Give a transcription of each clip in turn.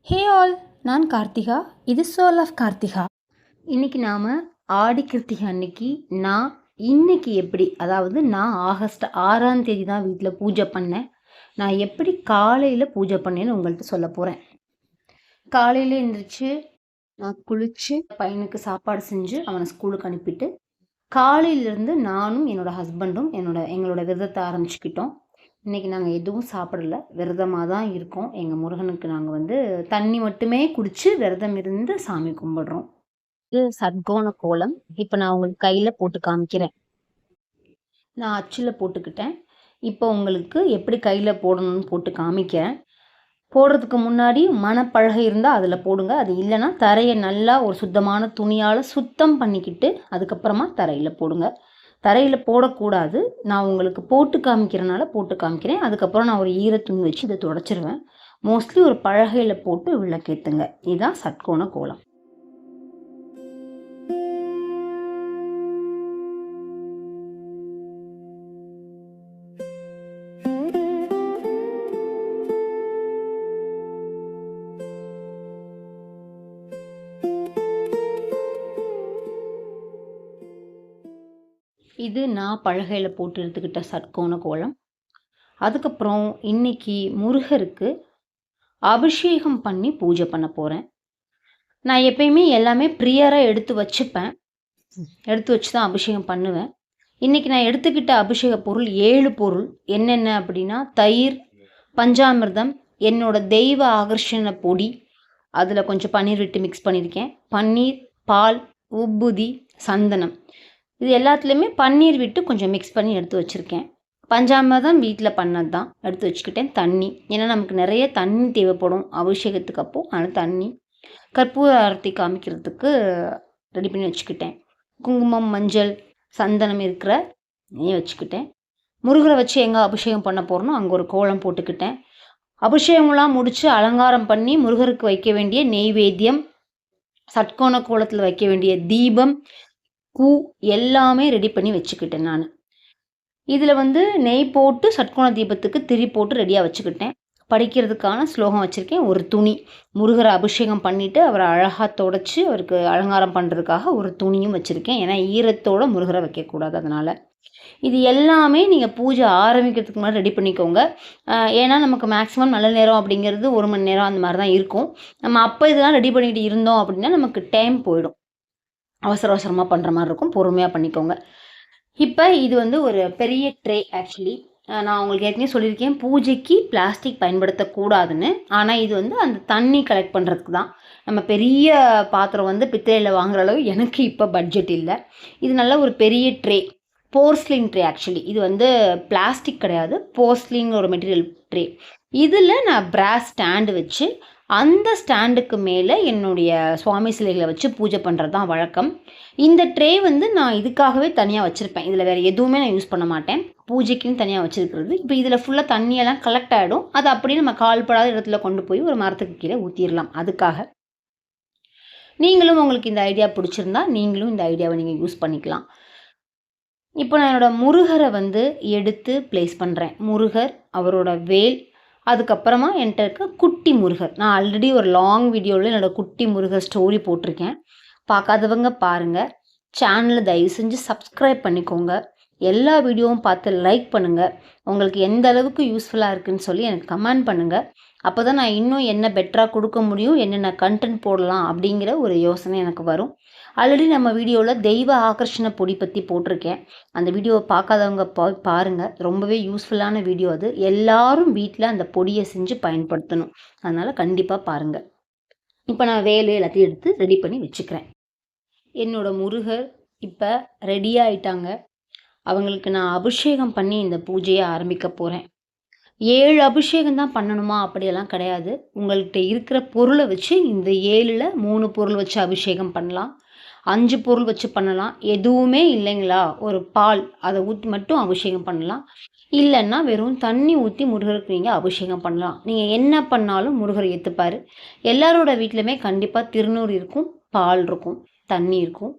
Hey all, நான் கார்த்திகா. இது soul of Karthika. இன்றைக்கி நாம் ஆடி கிருத்திகை அன்னைக்கு இன்னைக்கு எப்படி, அதாவது நான் ஆகஸ்ட் 6ஆம் தேதி தான் வீட்டில் பூஜை பண்ணேன். நான் எப்படி காலையில் பூஜை பண்ணேன்னு உங்கள்கிட்ட சொல்ல போகிறேன். காலையில் எழுந்திரிச்சு நான் குளித்து பையனுக்கு சாப்பாடு செஞ்சு அவனை ஸ்கூலுக்கு அனுப்பிட்டு காலையிலேருந்து நானும் என்னோடய ஹஸ்பண்டும் எங்களோட விரதத்தை ஆரம்பிச்சுக்கிட்டோம். இன்றைக்கி நாங்கள் எதுவும் சாப்பிடல, விரதமாக தான் இருக்கோம். எங்கள் முருகனுக்கு நாங்கள் தண்ணி மட்டுமே குடித்து விரதம் இருந்து சாமி கும்பிடுறோம். இது சத்கோண கோலம். இப்போ நான் உங்களுக்கு கையில் போட்டு காமிக்கிறேன். நான் அச்சில் போட்டுக்கிட்டேன். இப்போ உங்களுக்கு எப்படி கையில் போடணும்னு போட்டு காமிக்கிறேன். போடுறதுக்கு முன்னாடி மணப்பலகை இருந்தால் அதில் போடுங்க. அது இல்லைன்னா தரையை நல்லா ஒரு சுத்தமான துணியால் சுத்தம் பண்ணிக்கிட்டு அதுக்கப்புறமா தரையில் போடுங்க. தரையில் போடக்கூடாது. நான் உங்களுக்கு போட்டு காமிக்கிறனால போட்டு காமிக்கிறேன். அதுக்கப்புறம் நான் ஒரு ஈரத்துணி வச்சு இதை துடைச்சிருவேன். மோஸ்ட்லி ஒரு பலகையில் போட்டு விளக்கேற்றுங்க. இதுதான் சட்கோண கோலம். இது நான் பலகையில் போட்டு எடுத்துக்கிட்ட சட்கோண கோலம். அதுக்கப்புறம் இன்னைக்கு முருகருக்கு அபிஷேகம் பண்ணி பூஜை பண்ண போகிறேன். நான் எப்பயுமே எல்லாமே ப்ரியராக எடுத்து வச்சுப்பேன். எடுத்து வச்சு தான் அபிஷேகம் பண்ணுவேன். இன்றைக்கி நான் எடுத்துக்கிட்ட அபிஷேக பொருள் 7 பொருள். என்னென்ன அப்படின்னா, தயிர், பஞ்சாமிர்தம், என்னோட தெய்வ ஆகர்ஷண பொடி, அதில் கொஞ்சம் பன்னீர் விட்டு மிக்ஸ் பண்ணியிருக்கேன். பன்னீர், பால், உப்புதி, சந்தனம், இது எல்லாத்துலேயுமே பன்னீர் விட்டு கொஞ்சம் மிக்ஸ் பண்ணி எடுத்து வச்சுருக்கேன். பஞ்சாமிர்தம் வீட்டில் பண்ணது தான் எடுத்து வச்சுக்கிட்டேன். தண்ணி, ஏன்னா நமக்கு நிறைய தண்ணி தேவைப்படும் அபிஷேகத்துக்கு அப்போது. அதனால் தண்ணி, கற்பூர ஆரத்தி காமிக்கிறதுக்கு ரெடி பண்ணி வச்சுக்கிட்டேன். குங்குமம், மஞ்சள், சந்தனம் இருக்கிற நெய் வச்சுக்கிட்டேன். முருகரை வச்சு எங்கே அபிஷேகம் பண்ண போகிறோனோ அங்கே ஒரு கோலம் போட்டுக்கிட்டேன். அபிஷேகம்லாம் முடித்து அலங்காரம் பண்ணி முருகருக்கு வைக்க வேண்டிய நெய்வேத்தியம், சட்கோண கோலத்தில் வைக்க வேண்டிய தீபம், பூ எல்லாமே ரெடி பண்ணி வச்சுக்கிட்டேன். நான் இதில் நெய் போட்டு சட்கோண தீபத்துக்கு திரி போட்டு ரெடியாக வச்சுக்கிட்டேன். படிக்கிறதுக்கான ஸ்லோகம் வச்சுருக்கேன். ஒரு துணி, முருகரை அபிஷேகம் பண்ணிவிட்டு அவரை அழகாக தொடச்சி அவருக்கு அலங்காரம் பண்ணுறதுக்காக ஒரு துணியும் வச்சுருக்கேன். ஏன்னா ஈரத்தோடு முருகரை வைக்கக்கூடாது. அதனால் இது எல்லாமே நீங்கள் பூஜை ஆரம்பிக்கிறதுக்கு முன்னாடி ரெடி பண்ணிக்கோங்க. ஏன்னா நமக்கு மேக்ஸிமம் நல்ல நேரம் அப்படிங்கிறது 1 மணி நேரம் அந்த மாதிரி தான் இருக்கும். நம்ம அப்போ இதெல்லாம் ரெடி பண்ணிட்டு இருந்தோம் அப்படின்னா நமக்கு டைம் போயிடும். அவசரமாக பண்ணுற மாதிரி இருக்கும். பொறுமையாக பண்ணிக்கோங்க. இப்போ இது ஒரு பெரிய ட்ரே. ஆக்சுவலி நான் உங்களுக்கு ஏற்கனவே சொல்லியிருக்கேன் பூஜைக்கு பிளாஸ்டிக் பயன்படுத்தக்கூடாதுன்னு. ஆனால் இது அந்த தண்ணி கலெக்ட் பண்ணுறதுக்கு தான். நம்ம பெரிய பாத்திரம் பித்தளையில் வாங்குற அளவு எனக்கு இப்போ பட்ஜெட் இல்லை. இது நல்ல ஒரு பெரிய ட்ரே, போர்ஸ்லின் ட்ரே. ஆக்சுவலி இது பிளாஸ்டிக் கிடையாது, போர்ஸ்லின் ஒரு மெட்டீரியல் ட்ரே. இதில் நான் பிராஸ் ஸ்டாண்டு வச்சு அந்த ஸ்டாண்டுக்கு மேலே என்னுடைய சுவாமி சிலைகளை வச்சு பூஜை பண்ணுறது தான் வழக்கம். இந்த ட்ரே நான் இதுக்காகவே தனியாக வச்சுருப்பேன். இதில் வேறு எதுவுமே நான் யூஸ் பண்ண மாட்டேன். பூஜைக்குன்னு தனியாக வச்சுருக்கிறது. இப்போ இதில் ஃபுல்லாக தண்ணியெல்லாம் கலெக்ட் ஆகிடும். அது அப்படியே நம்ம கால்படாத இடத்துல கொண்டு போய் ஒரு மரத்துக்கு கீழே ஊற்றிடலாம். அதுக்காக நீங்களும், உங்களுக்கு இந்த ஐடியா பிடிச்சிருந்தா நீங்களும் இந்த ஐடியாவை நீங்கள் யூஸ் பண்ணிக்கலாம். இப்போ நான் என்னோடய முருகரை எடுத்து ப்ளேஸ் பண்ணுறேன். முருகர், அவரோட வேல், அதுக்கப்புறமா என்கிட்ட இருக்க குட்டி முருகர். நான் ஆல்ரெடி ஒரு லாங் வீடியோவில் என்னோடய குட்டி முருகர் ஸ்டோரி போட்டிருக்கேன். பார்க்காதவங்க பாருங்கள். சேனலை தயவு செஞ்சு சப்ஸ்கிரைப் பண்ணிக்கோங்க. எல்லா வீடியோவும் பார்த்து லைக் பண்ணுங்கள். உங்களுக்கு எந்த அளவுக்கு யூஸ்ஃபுல்லாக இருக்குதுன்னு சொல்லி எனக்கு கமெண்ட் பண்ணுங்கள். அப்போ தான் நான் இன்னும் என்ன பெட்டராக கொடுக்க முடியும், என்னென்ன கண்டென்ட் போடலாம் அப்படிங்கிற ஒரு யோசனை எனக்கு வரும். ஆல்ரெடி நம்ம வீடியோவில் தெய்வ ஆகர்ஷண பொடி பற்றி போட்டிருக்கேன். அந்த வீடியோவை பார்க்காதவங்க பாருங்கள். ரொம்பவே யூஸ்ஃபுல்லான வீடியோ அது. எல்லாரும் வீட்டில் அந்த பொடியை செஞ்சு பயன்படுத்தணும். அதனால் கண்டிப்பாக பாருங்கள். இப்போ நான் வேலை எல்லாத்தையும் எடுத்து ரெடி பண்ணி வச்சுக்கிறேன். என்னோடய முருகர் இப்போ ரெடி ஆகிட்டாங்க. அவங்களுக்கு நான் அபிஷேகம் பண்ணி இந்த பூஜையை ஆரம்பிக்க போகிறேன். 7 அபிஷேகம் தான் பண்ணணுமா அப்படியெல்லாம் கிடையாது. உங்கள்கிட்ட இருக்கிற பொருளை வச்சு இந்த 7ல் 3 பொருள் வச்சு அபிஷேகம் பண்ணலாம், 5 பொருள் வச்சு பண்ணலாம். எதுவுமே இல்லைங்களா, ஒரு பால் அதை ஊற்றி மட்டும் அபிஷேகம் பண்ணலாம். இல்லைன்னா வெறும் தண்ணி ஊற்றி முருகருக்கு நீங்கள் அபிஷேகம் பண்ணலாம். நீங்கள் என்ன பண்ணாலும் முருகர் ஏற்றுப்பார். எல்லாரோட வீட்லையுமே கண்டிப்பாக திருநூறு இருக்கும், பால் இருக்கும், தண்ணி இருக்கும்.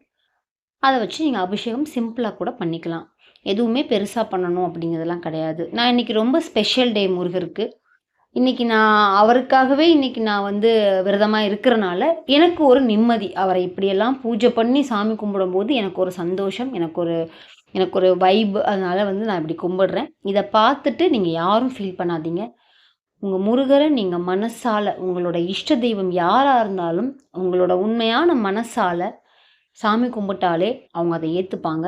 அதை வச்சு நீங்கள் அபிஷேகம் சிம்பிளாக கூட பண்ணிக்கலாம். எதுவுமே பெருசாக பண்ணணும் அப்படிங்கிறதெல்லாம் கிடையாது. நான் இன்றைக்கி ரொம்ப ஸ்பெஷல் டே முருகருக்கு. இன்னைக்கு நான் அவருக்காகவே இன்னைக்கு நான் வந்து விரதமா இருக்கிறனால, எனக்கு ஒரு நிம்மதி. அவரை இப்படியெல்லாம் பூஜை பண்ணி சாமி கும்பிடும்போது எனக்கு ஒரு சந்தோஷம், எனக்கு ஒரு வைப். அதனால வந்து நான் இப்படி கும்பிடுறேன். இத பார்த்துட்டு நீங்க யாரும் ஃபீல் பண்ணாதீங்க. உங்க முருகர நீங்க மனசால, உங்களோட இஷ்ட தெய்வம் யாரா இருந்தாலும், உங்களோட உண்மையான மனசால சாமி கும்பிட்டாலே அவங்க அத ஏத்துப்பாங்க.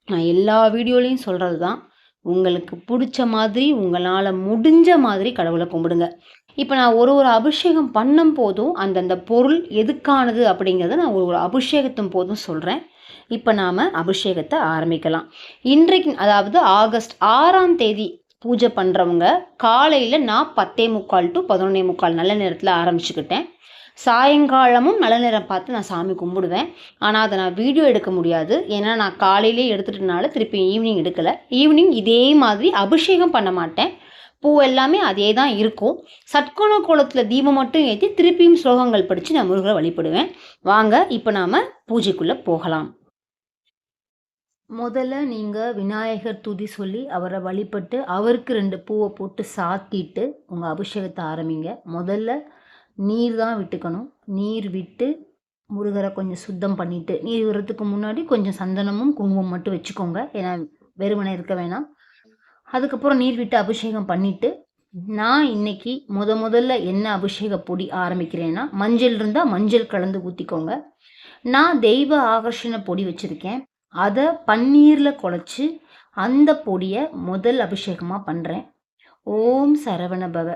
நான் எல்லா வீடியோலயும் சொல்றது தான். உங்களுக்கு புடிச்ச மாதிரி, உங்களால முடிஞ்ச மாதிரி கடவுள கும்பிடுங்க. இப்ப நான் ஒரு அபிஷேகம் பண்ணும்போதும், அந்தந்த பொருள் எதுக்கானது அப்படிங்கிறத நான் ஒரு அபிஷேகத்தின் போதும் சொல்றேன். இப்ப நாம அபிஷேகத்த ஆரம்பிக்கலாம். இன்றைக்கு அதாவது ஆகஸ்ட் 6ஆம் தேதி பூஜை பண்றவங்க, காலையில நான் 10:45 to 11:45 நல்ல நேரத்தில ஆரம்பிச்சுக்கிட்டேன். சாயங்காலமும் நல்ல நேரம் பார்த்து நான் சாமி கும்பிடுவேன். ஆனா, அத நான் வீடியோ எடுக்க முடியாது. ஏன்னா, நான் காலையிலேயே எடுத்துட்டனால திருப்பி ஈவினிங் எடுக்கல. ஈவினிங் இதே மாதிரி அபிஷேகம் பண்ண மாட்டேன். பூ எல்லாமே அதே தான் இருக்கும். சட்கோண கோலத்தில தீபம் மட்டும் ஏத்தி திருப்பியும் ஸ்லோகங்கள் படிச்சு நான் முருகர வழிபடுவேன். வாங்க, இப்ப நாம பூஜைக்குள்ள போகலாம். முதல்ல நீங்க விநாயகர் துதி சொல்லி அவர வழிபட்டு, அவருக்கு 2 பூவ போட்டு சாத்திட்டு, உங்க அபிஷேகத்த ஆரம்பிங்க. முதல்ல நீர் தான் விட்டுக்கணும். நீர் விட்டு முருகரை கொஞ்சம் சுத்தம் பண்ணிட்டு, நீர் விடுறதுக்கு முன்னாடி கொஞ்சம் சந்தனமும், குங்குமம் மட்டும் வச்சுக்கோங்க. ஏன்னா வெறுமனே இருக்க வேணாம். அதுக்கப்புறம் நீர் விட்டு அபிஷேகம் பண்ணிட்டு, நான் இன்னைக்கு முதல்ல என்ன அபிஷேக பொடி ஆரம்பிக்கிறேன்னா, மஞ்சள் இருந்தா மஞ்சள் கலந்து ஊத்திக்கோங்க. நான் தெய்வ ஆகர்ஷண பொடி வச்சிருக்கேன். அத பன்னீர்ல குழச்சு, அந்த பொடிய முதல் அபிஷேகமா பண்றேன். ஓம் சரவண பவ.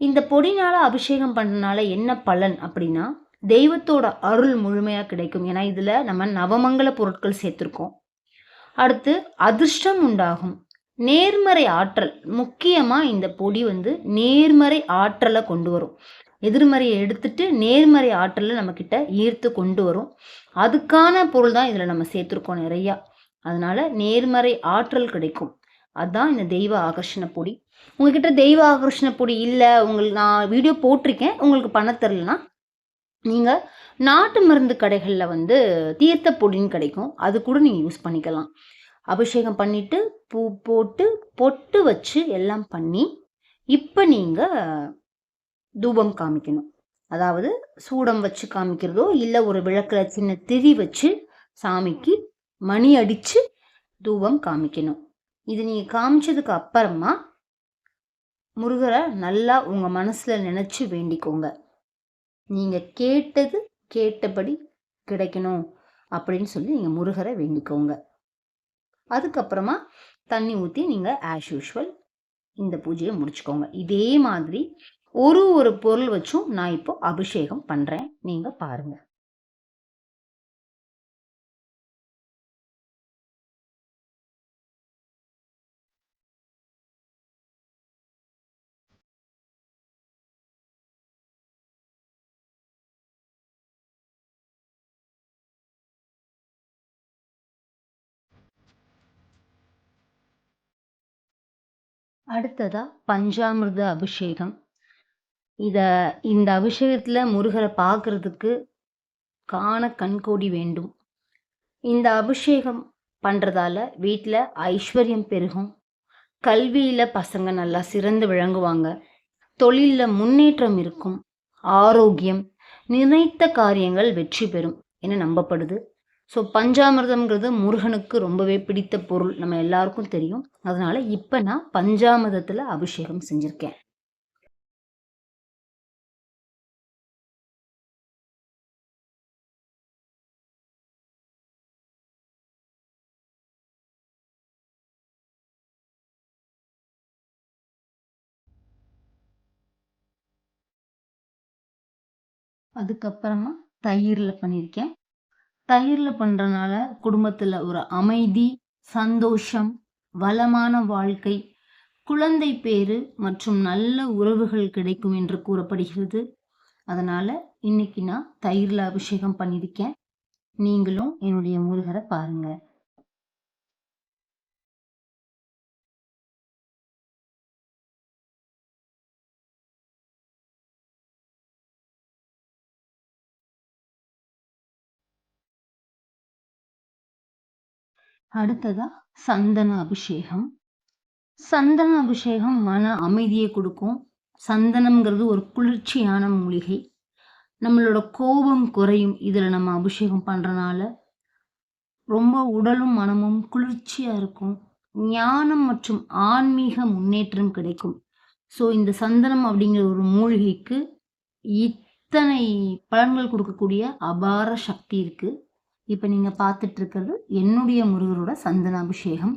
இந்த பொடினால அபிஷேகம் பண்றனால என்ன பலன் அப்படின்னா, தெய்வத்தோட அருள் முழுமையா கிடைக்கும். ஏன்னா இதுல நம்ம நவமங்கல பொருட்கள் சேர்த்திருக்கோம். அடுத்து அதிர்ஷ்டம் உண்டாகும். நேர்மறை ஆற்றல். முக்கியமா இந்த பொடி வந்து நேர்மறை ஆற்றலை கொண்டு வரும். எதிர்மறையை எடுத்துட்டு நேர்மறை ஆற்றலை நம்ம கிட்ட ஈர்த்து கொண்டு வரும். அதுக்கான பொருள் தான் இதுல நம்ம சேர்த்திருக்கோம் நிறையா. அதனால நேர்மறை ஆற்றல் கிடைக்கும். அதான் இந்த தெய்வ ஆகர்ஷண பொடி. உங்ககிட்ட தெய்வ ஆகர்ஷண பொடி இல்லை, உங்களுக்கு நான் வீடியோ போட்டிருக்கேன், உங்களுக்கு பண்ண தெரிலனா நீங்கள் நாட்டு மருந்து கடைகளில் வந்து தீர்த்த பொடின்னு கிடைக்கும், அது கூட நீங்கள் யூஸ் பண்ணிக்கலாம். அபிஷேகம் பண்ணிட்டு பூ போட்டு பொட்டு வச்சு எல்லாம் பண்ணி இப்போ நீங்கள் தூபம் காமிக்கணும். அதாவது சூடம் வச்சு காமிக்கிறதோ இல்லை ஒரு விளக்கில் சின்ன திரி வச்சு சாமிக்கு மணி அடித்து தூபம் காமிக்கணும். இது நீங்கள் காமிச்சதுக்கு அப்புறமா முருகரை நல்லா உங்கள் மனசில் நினச்சி வேண்டிக்கோங்க. நீங்கள் கேட்டபடி கிடைக்கணும் அப்படின்னு சொல்லி நீங்கள் முருகரை வேண்டிக்கோங்க. அதுக்கப்புறமா தண்ணி ஊற்றி நீங்கள் ஆஸ் யூஷுவல் இந்த பூஜையை முடிச்சுக்கோங்க. இதே மாதிரி ஒரு பொருள் வச்சும் நான் இப்போ அபிஷேகம் பண்ணுறேன், நீங்கள் பாருங்கள். அடுத்ததா பஞ்சாமிர்த அபிஷேகம். இந்த அபிஷேகத்துல முருகரை பார்க்கறதுக்கு காண கண்கோடி வேண்டும். இந்த அபிஷேகம் பண்றதால வீட்ல ஐஸ்வர்யம் பெருகும். கல்வியில பசங்க நல்லா சிறந்து விளங்குவாங்க. தொழில்ல முன்னேற்றம் இருக்கும். ஆரோக்கியம், நினைத்த காரியங்கள் வெற்றி பெறும் என நம்பப்படுது. ஸோ பஞ்சாமிர்தம்ங்கிறது முருகனுக்கு ரொம்பவே பிடித்த பொருள், நம்ம எல்லாருக்கும் தெரியும். அதனால இப்போ நான் பஞ்சாமிர்தத்தில் அபிஷேகம் செஞ்சுருக்கேன். அதுக்கப்புறமா தயிரில் பண்ணியிருக்கேன். தயிரில் பண்ணுறனால குடும்பத்தில் ஒரு அமைதி, சந்தோஷம், வளமான வாழ்க்கை, குழந்தை பேரு மற்றும் நல்ல உறவுகள் கிடைக்கும் என்று கூறப்படுகிறது. அதனால் இன்னைக்கு நான் தயிரில் அபிஷேகம் பண்ணியிருக்கேன். நீங்களும் என்னுடைய முருகரை பாருங்க. அடுத்ததா சந்தன அபிஷேகம். சந்தன அபிஷேகம் மன அமைதியை கொடுக்கும், சந்தனம்ங்கிறது ஒரு குளிர்ச்சியான மூலிகை. நம்மளோட கோபம் குறையும் இதில் நம்ம அபிஷேகம் பண்ணுறனால. ரொம்ப உடலும் மனமும் குளிர்ச்சியா இருக்கும். ஞானம் மற்றும் ஆன்மீக முன்னேற்றம் கிடைக்கும். ஸோ இந்த சந்தனம் அப்படிங்கிற ஒரு மூலிகைக்கு இத்தனை பலன்கள் கொடுக்கக்கூடிய அபார சக்தி இருக்கு. இப்போ நீங்க பார்த்துட்டு இருக்கிறது என்னுடைய முருகரோட சந்தன அபிஷேகம்.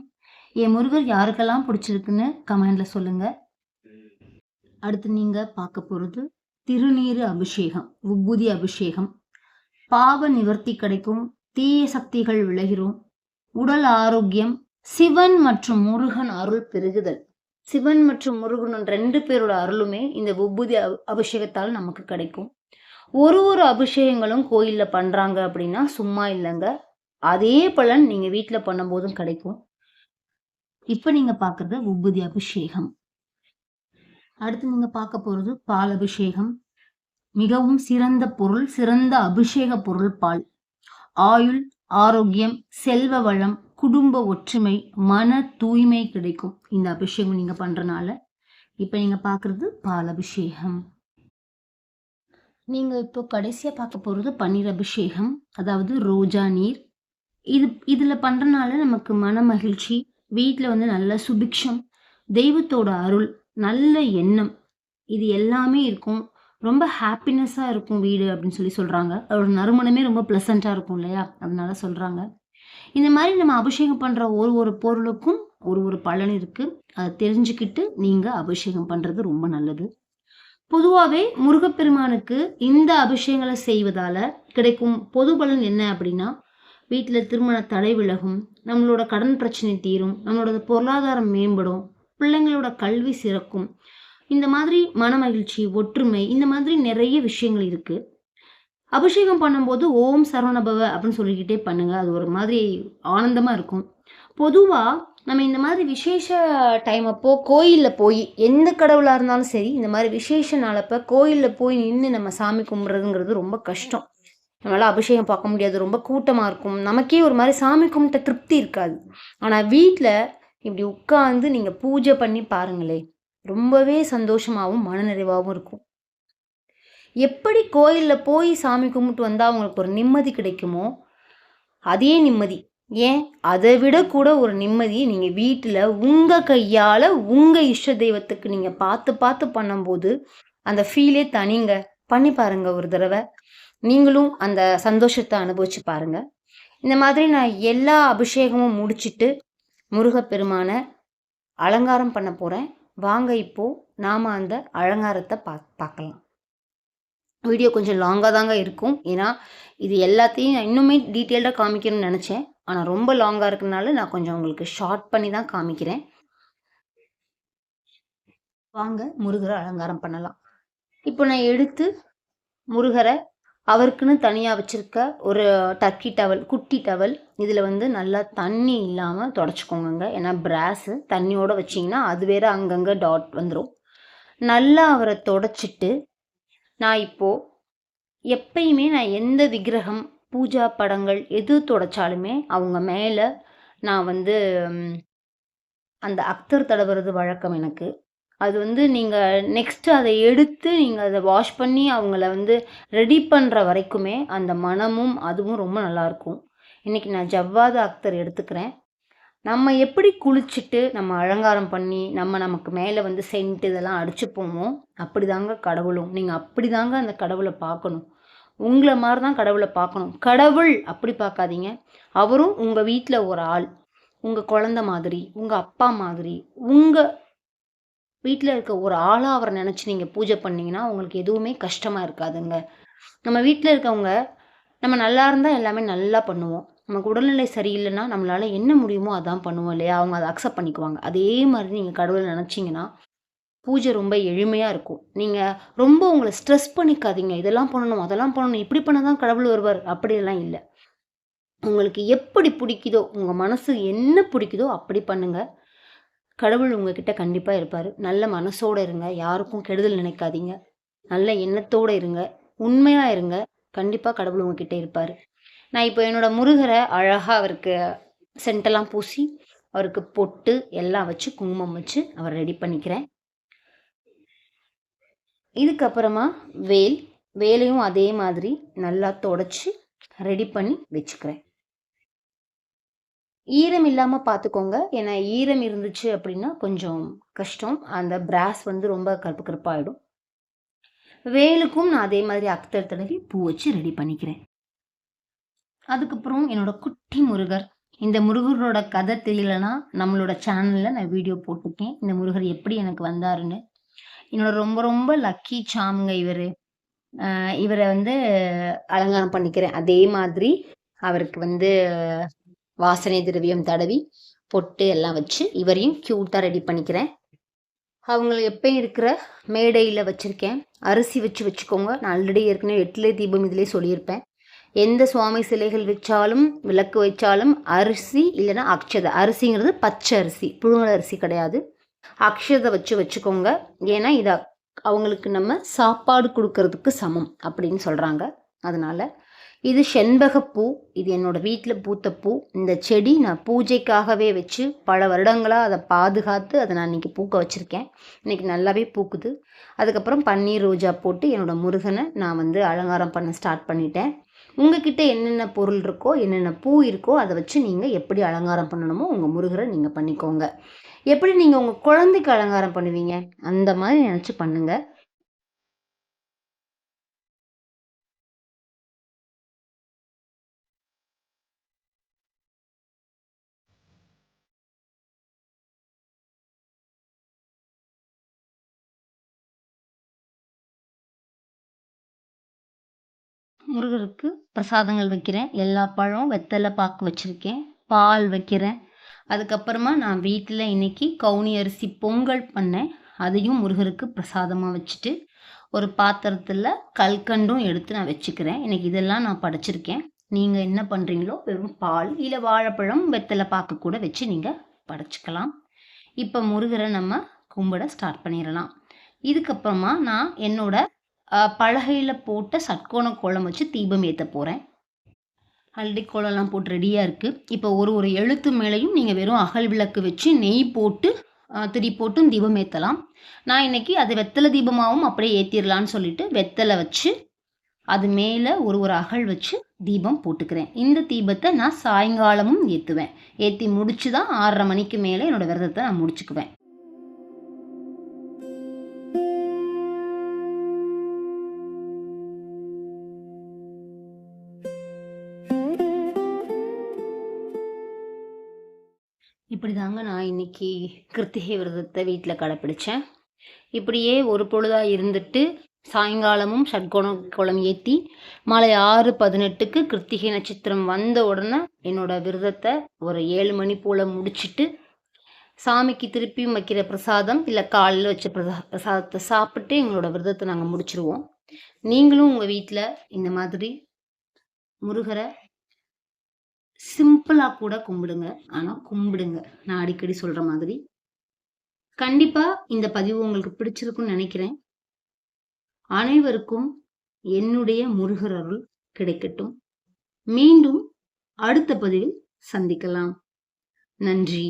என் முருகர் யாருக்கெல்லாம் பிடிச்சிருக்குன்னு கமெண்ட்ல சொல்லுங்க. அடுத்து நீங்க பார்க்க போறது திருநீறு அபிஷேகம், விபூதி அபிஷேகம். பாவ நிவர்த்தி கிடைக்கும், தீய சக்திகள் விலகிரும், உடல் ஆரோக்கியம், சிவன் மற்றும் முருகன் அருள் பெருகுதல். சிவன் மற்றும் முருகன் 2 பேரோட அருளுமே இந்த விபூதி அபிஷேகத்தால் நமக்கு கிடைக்கும். ஒரு அபிஷேகங்களும் கோயில்ல பண்றாங்க அப்படின்னா சும்மா இல்லைங்க. அதே பலன் நீங்க வீட்டுல பண்ணும்போதும் கிடைக்கும். இப்ப நீங்க பாக்குறது விபூதி அபிஷேகம். அடுத்து நீங்க பார்க்க போறது பால் அபிஷேகம். மிகவும் சிறந்த பொருள், சிறந்த அபிஷேக பொருள் பால். ஆயுள், ஆரோக்கியம், செல்வ வளம், குடும்ப ஒற்றுமை, மன தூய்மை கிடைக்கும் இந்த அபிஷேகம் நீங்க பண்றனால. இப்ப நீங்க பாக்குறது பால் அபிஷேகம். நீங்க இப்போ கடைசியா பார்க்க போறது பன்னீர் அபிஷேகம், அதாவது ரோஜா நீர். இதுல பண்றனால நமக்கு மன மகிழ்ச்சி, வீட்டுல வந்து நல்ல சுபிக்ஷம், தெய்வத்தோட அருள், நல்ல எண்ணம், இது எல்லாமே இருக்கும். ரொம்ப ஹாப்பினஸ்ஸாக இருக்கும் வீடு அப்படின்னு சொல்கிறாங்க. அதோட நறுமணமே ரொம்ப ப்ளசண்ட்டாக இருக்கும் இல்லையா, அதனால சொல்கிறாங்க. இந்த மாதிரி நம்ம அபிஷேகம் பண்ணுற ஒரு பொருளுக்கும் ஒரு பலன் இருக்குது. அதை தெரிஞ்சுக்கிட்டு நீங்கள் அபிஷேகம் பண்ணுறது ரொம்ப நல்லது. பொதுவாகவே முருகப்பெருமானுக்கு இந்த அபிஷேகங்களை செய்வதால் கிடைக்கும் பொது பலன் என்ன அப்படின்னா, வீட்டில் திருமண தடை விலகும், நம்மளோட கடன் பிரச்சனை தீரும், நம்மளோட பொருளாதாரம் மேம்படும், பிள்ளைங்களோட கல்வி சிறக்கும். இந்த மாதிரி மன மகிழ்ச்சி, ஒற்றுமை, இந்த மாதிரி நிறைய விஷயங்கள் இருக்கு. அபிஷேகம் பண்ணும்போது ஓம் சரவணபவ அப்படின்னு சொல்லிக்கிட்டே பண்ணுங்க. அது ஒரு மாதிரி ஆனந்தமா இருக்கும். பொதுவா நம்ம இந்த மாதிரி விசேஷ டைம் அப்போ கோயிலில் போய், எந்த கடவுளாக இருந்தாலும் சரி, இந்த மாதிரி விசேஷ நாளப்போ கோயிலில் போய் நின்று நம்ம சாமி கும்பிட்றதுங்கிறது ரொம்ப கஷ்டம். நம்மளால் அபிஷேகம் பார்க்க முடியாது, ரொம்ப கூட்டமாக இருக்கும், நமக்கே ஒரு மாதிரி சாமி கும்பிட்ட திருப்தி இருக்காது. ஆனால் வீட்டில் இப்படி உட்காந்து நீங்கள் பூஜை பண்ணி பாருங்களே, ரொம்பவே சந்தோஷமாகவும் மனநிறைவாகவும் இருக்கும். எப்படி கோயிலில் போய் சாமி கும்பிட்டு வந்தால் அவங்களுக்கு ஒரு நிம்மதி கிடைக்குமோ, அதே நிம்மதி, ஏன் அதை விட கூட ஒரு நிம்மதியை நீங்கள் வீட்டில் உங்கள் கையால் உங்கள் இஷ்ட தெய்வத்துக்கு நீங்கள் பார்த்து பண்ணும்போது அந்த ஃபீலே தனிங்க. பண்ணி பாருங்க ஒரு தடவை, நீங்களும் அந்த சந்தோஷத்தை அனுபவிச்சு பாருங்க. இந்த மாதிரி நான் எல்லா அபிஷேகமும் முடிச்சுட்டு முருகப்பெருமானை அலங்காரம் பண்ண போகிறேன். வாங்க இப்போ நாம் அந்த அலங்காரத்தை பார்க்கலாம். வீடியோ கொஞ்சம் லாங்காக தாங்க இருக்கும், ஏன்னா இது எல்லாத்தையும் நான் இன்னுமே டீட்டெயில்டாக காமிக்கணும்னு நினச்சேன். ஆனால் ரொம்ப லாங்காக இருக்கிறதுனால நான் கொஞ்சம் உங்களுக்கு ஷார்ட் பண்ணி தான் காமிக்கிறேன். வாங்க முருகரை அலங்காரம் பண்ணலாம். இப்போ நான் எடுத்து முருகரை அவருக்குன்னு தனியாக வச்சுருக்க ஒரு டர்க்கி டவல், குட்டி டவல், இதில் வந்து நல்லா தண்ணி இல்லாமல் தொடச்சிக்கோங்க. ஏன்னா பிராஸு தண்ணியோடு வச்சிங்கன்னா அது வேறு அங்கங்கே டாட் வந்துடும். நல்லா அவரை தொடச்சிட்டு, நான் இப்போது எப்பயுமே நான் எந்த விக்கிரகம், பூஜா படங்கள் எது தொடச்சாலுமே அவங்க மேலே நான் வந்து அந்த அக்தர் தடவுறது வழக்கம் எனக்கு. அது வந்து நீங்கள் நெக்ஸ்ட்டு அதை எடுத்து நீங்கள் அதை வாஷ் பண்ணி அவங்கள வந்து ரெடி பண்ணுற வரைக்குமே அந்த மனமும் அதுவும் ரொம்ப நல்லாயிருக்கும். இன்றைக்கி நான் ஜவ்வாது அக்தர் எடுத்துக்கிறேன். நம்ம எப்படி குளிச்சுட்டு நம்ம அலங்காரம் பண்ணி நமக்கு மேலே வந்து சென்ட் இதெல்லாம் அடிச்சுப்போமோ, அப்படி தாங்க கடவுளும். நீங்கள் அப்படி தாங்க அந்த கடவுளை பார்க்கணும். உங்களை மாதிரி தான் கடவுளை பார்க்கணும். கடவுள் அப்படி பார்க்காதீங்க. அவரும் உங்கள் வீட்டில் ஒரு ஆள், உங்கள் குழந்த மாதிரி, உங்கள் அப்பா மாதிரி, உங்கள் வீட்டில் இருக்க ஒரு ஆளாக அவரை நினச்சி நீங்கள் பூஜை பண்ணிங்கன்னா உங்களுக்கு எதுவுமே கஷ்டமாக இருக்காதுங்க. நம்ம வீட்டில் இருக்கவங்க நம்ம நல்லா இருந்தால் எல்லாமே நல்லா பண்ணுவோம். நமக்கு உடல்நிலை சரியில்லைன்னா நம்மளால் என்ன முடியுமோ அதான் பண்ணுவோம் இல்லையா, அவங்க அதை அக்செப்ட் பண்ணிக்குவாங்க. அதே மாதிரி நீங்கள் கடவுளை நினச்சிங்கன்னா பூஜை ரொம்ப எளிமையாக இருக்கும். நீங்கள் ரொம்ப உங்களை ஸ்ட்ரெஸ் பண்ணிக்காதீங்க, இதெல்லாம் பண்ணணும் அதெல்லாம் பண்ணணும், இப்படி பண்ண தான் கடவுள் வருவார், அப்படியெல்லாம் இல்லை. உங்களுக்கு எப்படி பிடிக்குதோ, உங்கள் மனசு என்ன பிடிக்குதோ அப்படி பண்ணுங்கள். கடவுள் உங்ககிட்ட கண்டிப்பாக இருப்பார். நல்ல மனசோடு இருங்க, யாருக்கும் கெடுதல் நினைக்காதீங்க, நல்ல எண்ணத்தோடு இருங்க, உண்மையாக இருங்க, கண்டிப்பாக கடவுள் உங்ககிட்ட இருப்பார். நான் இப்போ என்னோடய முருகரை அழகாக அவருக்கு சென்டெல்லாம் பூசி, அவருக்கு பொட்டு எல்லாம் வச்சு குங்குமம் வச்சு அவரை ரெடி பண்ணிக்கிறேன். இதுக்கப்புறமா வேலையும் அதே மாதிரி நல்லா தொடச்சி ரெடி பண்ணி வச்சுக்கிறேன். ஈரம் இல்லாமல் பார்த்துக்கோங்க. ஏன்னா ஈரம் இருந்துச்சு அப்படின்னா கொஞ்சம் கஷ்டம். அந்த பிராஸ் வந்து ரொம்ப கருப்பு கருப்பாயிடும். வேலுக்கும் நான் அதே மாதிரி அக்தர் தடவி பூ வச்சு ரெடி பண்ணிக்கிறேன். அதுக்கப்புறம் என்னோட குட்டி முருகர். இந்த முருகரோட கதை தெரியலனா நம்மளோட சேனலில் நான் வீடியோ போட்டிருக்கேன். இந்த முருகர் எப்படி எனக்கு வந்தாருன்னு. என்னோட ரொம்ப ரொம்ப லக்கி சாமுங்க இவர். இவரை வந்து அலங்காரம் பண்ணிக்கிறேன். அதே மாதிரி அவருக்கு வந்து வாசனை திரவியம் தடவி பொட்டு எல்லாம் வச்சு இவரையும் க்யூட்டாக ரெடி பண்ணிக்கிறேன். அவங்கள எப்பயும் இருக்கிற மேடையில் வச்சுருக்கேன். அரிசி வச்சுக்கோங்க. நான் ஆல்ரெடி ஏற்கனவே வெற்றிலை தீபம் இதிலே சொல்லியிருப்பேன். எந்த சுவாமி சிலைகள் வச்சாலும் விளக்கு வச்சாலும் அரிசி இல்லைன்னா அக்ஷதை. அரிசிங்கிறது பச்சை அரிசி, புழுங்கல் அரிசி கிடையாது. அக்ஷதை வச்சுக்கோங்க. ஏன்னா இதை அவங்களுக்கு நம்ம சாப்பாடு கொடுக்கறதுக்கு சமம் அப்படின்னு சொல்கிறாங்க. அதனால் இது செண்பகப்பூ. இது என்னோடய வீட்டில் பூத்த பூ. இந்த செடி நான் பூஜைக்காகவே வச்சு பல வருடங்களாக அதை பாதுகாத்து அதை நான் இன்றைக்கி பூக்க வச்சுருக்கேன். இன்றைக்கி நல்லாவே பூக்குது. அதுக்கப்புறம் பன்னீர் ரோஜா போட்டு என்னோடய முருகனை நான் வந்து அலங்காரம் பண்ண ஸ்டார்ட் பண்ணிட்டேன். உங்ககிட்ட என்னென்ன பொருள் இருக்கோ, என்னென்ன பூ இருக்கோ அதை வச்சு நீங்கள் எப்படி அலங்காரம் பண்ணணுமோ உங்கள் முருகரை நீங்கள் பண்ணிக்கோங்க. எப்படி நீங்கள் உங்கள் குழந்தைக்கு அலங்காரம் பண்ணுவீங்க அந்த மாதிரி நினச்சி பண்ணுங்கள். முருகருக்கு பிரசாதங்கள் வைக்கிறேன். எல்லா பழம், வெத்தலை பாக்கு வச்சுருக்கேன். பால் வைக்கிறேன். அதுக்கப்புறமா நான் வீட்டில் இன்றைக்கி கவுனி அரிசி பொங்கல் பண்ணேன். அதையும் முருகருக்கு பிரசாதமாக வச்சுட்டு ஒரு பாத்திரத்தில் கல்கண்டும் எடுத்து நான் வச்சுக்கிறேன். இன்றைக்கி இதெல்லாம் நான் படைச்சிருக்கேன். நீங்கள் என்ன பண்ணுறீங்களோ வெறும் பால் இல்லை வாழைப்பழம் வெத்தலை பாக்கு கூட வச்சு நீங்கள் படைச்சிக்கலாம். இப்போ முருகரை நம்ம கும்பிட ஸ்டார்ட் பண்ணிடலாம். இதுக்கப்புறமா நான் என்னோட பலகையில் போட்ட சட்கோண கோலம் வச்சு தீபம் ஏற்ற போகிறேன். ஆல்ரெடி கோலம்லாம் போட்டு ரெடியாக இருக்குது. இப்போ ஒரு எழுத்து மேலேயும் நீங்கள் வெறும் அகல் விளக்கு வச்சு நெய் போட்டு திரி போட்டும் தீபம் ஏற்றலாம். நான் இன்றைக்கி அது வெத்தலை தீபமாகவும் அப்படியே ஏற்றிடலான்னு சொல்லிட்டு வெத்தலை வச்சு அது மேலே ஒரு அகல் வச்சு தீபம் போட்டுக்கிறேன். இந்த தீபத்தை நான் சாயங்காலமும் ஏற்றுவேன். ஏற்றி முடிச்சு தான் 6:30 மணிக்கு மேலே என்னோடய விரதத்தை நான் முடிச்சுக்குவேன். இப்படி தாங்க நான் இன்றைக்கி கிருத்திகை விரதத்தை வீட்டில் கடைப்பிடிச்சேன். இப்படியே ஒரு பொழுதாக இருந்துட்டு சாயங்காலமும் கோலம் ஏற்றி மாலை 6:18க்கு கிருத்திகை நட்சத்திரம் வந்த உடனே என்னோடய விரதத்தை ஒரு 7 மணி போல் முடிச்சுட்டு சாமிக்கு திருப்பியும் வைக்கிற பிரசாதம் இல்லை காலையில் வச்ச பிரசாதத்தை சாப்பிட்டு எங்களோட விரதத்தை நாங்கள் முடிச்சிருவோம். நீங்களும் உங்கள் வீட்டில் இந்த மாதிரி முருகரை சிம்பிளாக கூட கும்பிடுங்க. ஆனால் கும்பிடுங்க. நான் அடிக்கடி சொல்கிற மாதிரி. கண்டிப்பாக இந்த பதிவு உங்களுக்கு பிடிச்சிருக்குன்னு நினைக்கிறேன். அனைவருக்கும் என்னுடைய முருகர் அருள் கிடைக்கட்டும். மீண்டும் அடுத்த பதிவில் சந்திக்கலாம். நன்றி.